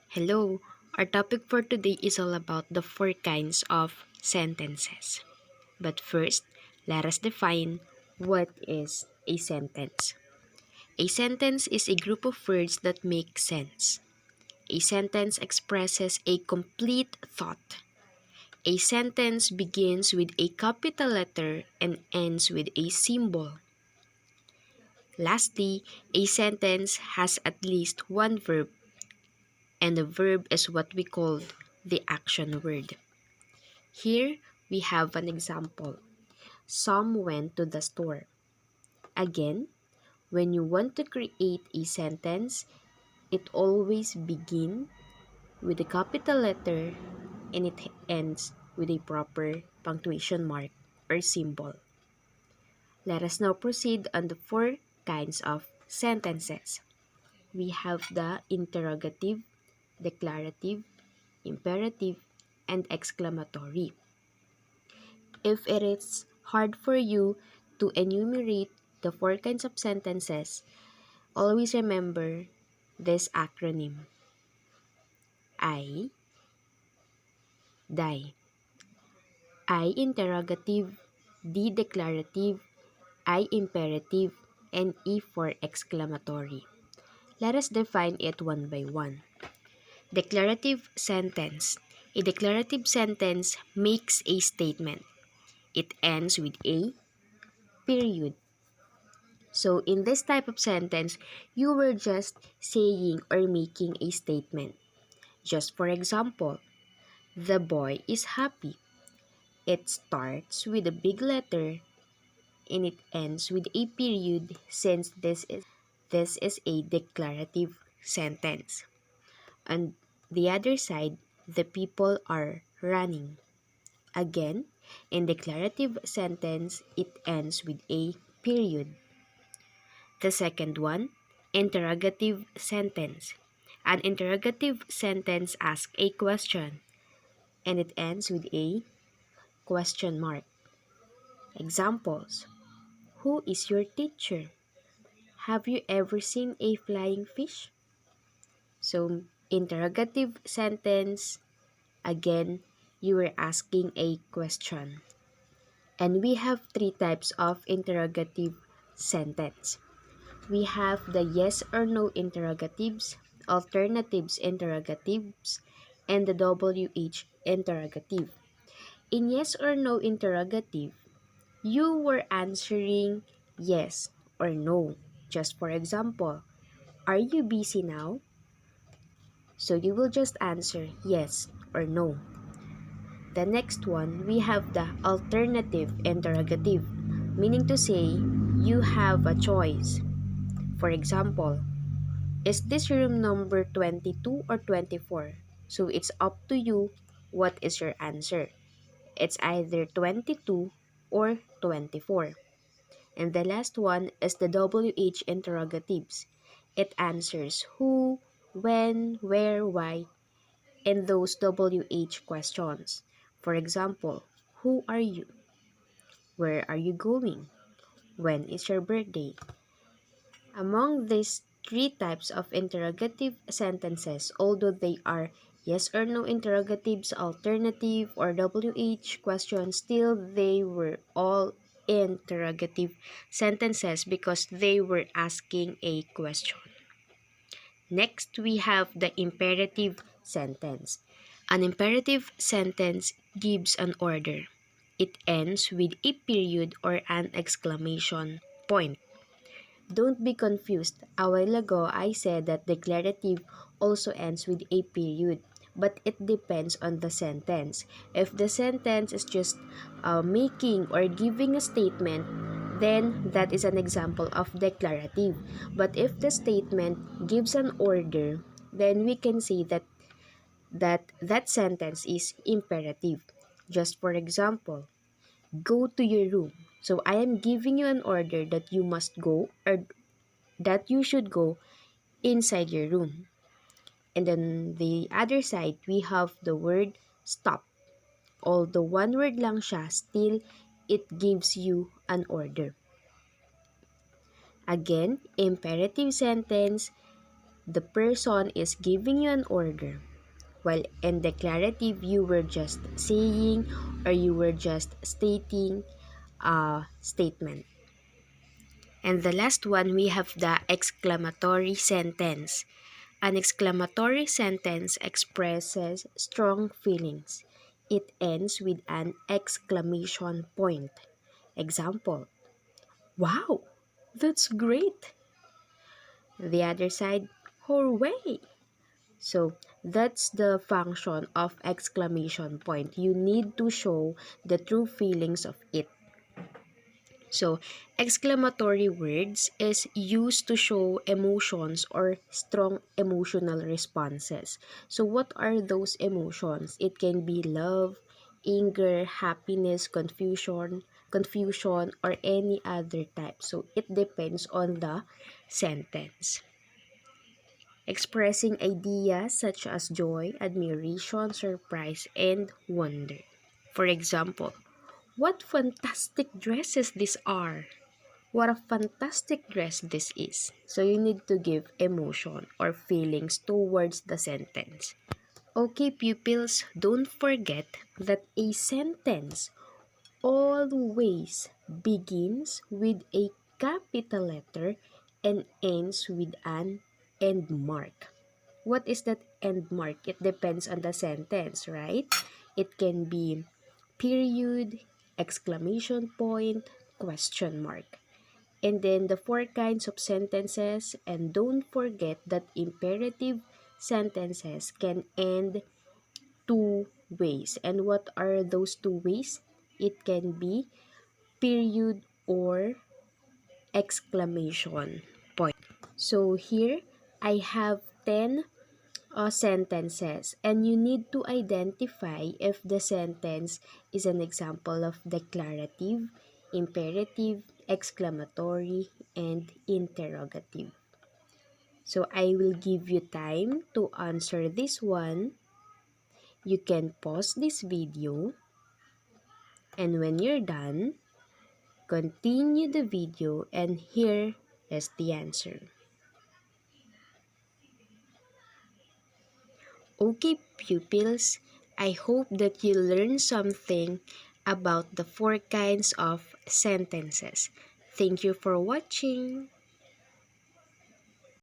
Hello, our topic for today is all about the four kinds of sentences. But first, let us define what is a sentence. A sentence is a group of words that make sense. A sentence expresses a complete thought. A sentence begins with a capital letter and ends with a symbol. Lastly, a sentence has at least one verb, and the verb is what we call the action word. Here we have an example. Some went to the store. Again, when you want to create a sentence, it always begins with a capital letter and it ends with a proper punctuation mark or symbol. Let us now proceed on the four kinds of sentences. We have the interrogative, declarative, imperative, and exclamatory. If it is hard for you to enumerate the four kinds of sentences, always remember this acronym: I, die. I interrogative, D declarative, I imperative, and E for exclamatory. Let us define it one by one. Declarative sentence. A declarative sentence makes a statement. It ends with a period. So in this type of sentence, you were just saying or making a statement. Just for example, the boy is happy. It starts with a big letter and it ends with a period since this is a declarative sentence. On the other side, the people are running. Again, in declarative sentence, it ends with a period. The second one, interrogative sentence. An interrogative sentence asks a question and it ends with a question mark. Examples: who is your teacher? Have you ever seen a flying fish? So, interrogative sentence, again, you were asking a question. And we have three types of interrogative sentence. We have the yes or no interrogatives, alternatives interrogatives, and the WH interrogative. In yes or no interrogative, you were answering yes or no. Just for example, are you busy now? So you will just answer yes or no. The next one, we have the alternative interrogative, meaning to say you have a choice. For example, is this room number 22 or 24? So it's up to you what is your answer. It's either 22 or 24. And the last one is the WH interrogatives. It answers who, when, where, why, and those WH questions. For example, who are you? Where are you going? When is your birthday? Among these three types of interrogative sentences, although they are yes or no interrogatives, alternative, or WH questions, still they were all interrogative sentences because they were asking a question. Next, we have the imperative sentence. An imperative sentence gives an order. It ends with a period or an exclamation point. Don't be confused. A while ago, I said that declarative also ends with a period, but it depends on the sentence. If the sentence is just making or giving a statement, then that is an example of declarative. But if the statement gives an order, then we can say that sentence is imperative. Just for example, go to your room. So I am giving you an order that you must go or that you should go inside your room. And then the other side, we have the word stop. Although one word lang siya, still it gives you an order. Again, imperative sentence, the person is giving you an order, while in declarative, you were just saying or you were just stating a statement. And the last one, we have the exclamatory sentence. An exclamatory sentence expresses strong feelings. It ends with an exclamation point. Example, wow, that's great. The other side, hooray. So that's the function of exclamation point. You need to show the true feelings of it. So, exclamatory words is used to show emotions or strong emotional responses. So, what are those emotions? It can be love, anger, happiness, confusion, or any other type. So, it depends on the sentence. Expressing ideas such as joy, admiration, surprise, and wonder. For example, what fantastic dresses these are! What a fantastic dress this is. So you need to give emotion or feelings towards the sentence. Okay, pupils, don't forget that a sentence always begins with a capital letter and ends with an end mark. What is that end mark? It depends on the sentence, right? It can be period, exclamation point, question mark. And then the four kinds of sentences, and don't forget that imperative sentences can end two ways. And what are those two ways? It can be period or exclamation point. So here I have 10 sentences, and you need to identify if the sentence is an example of declarative, imperative, exclamatory, and interrogative. So I will give you time to answer this one. You can pause this video, and when you're done, continue the video, and here is the answer. Okay, pupils, I hope that you learned something about the four kinds of sentences. Thank you for watching.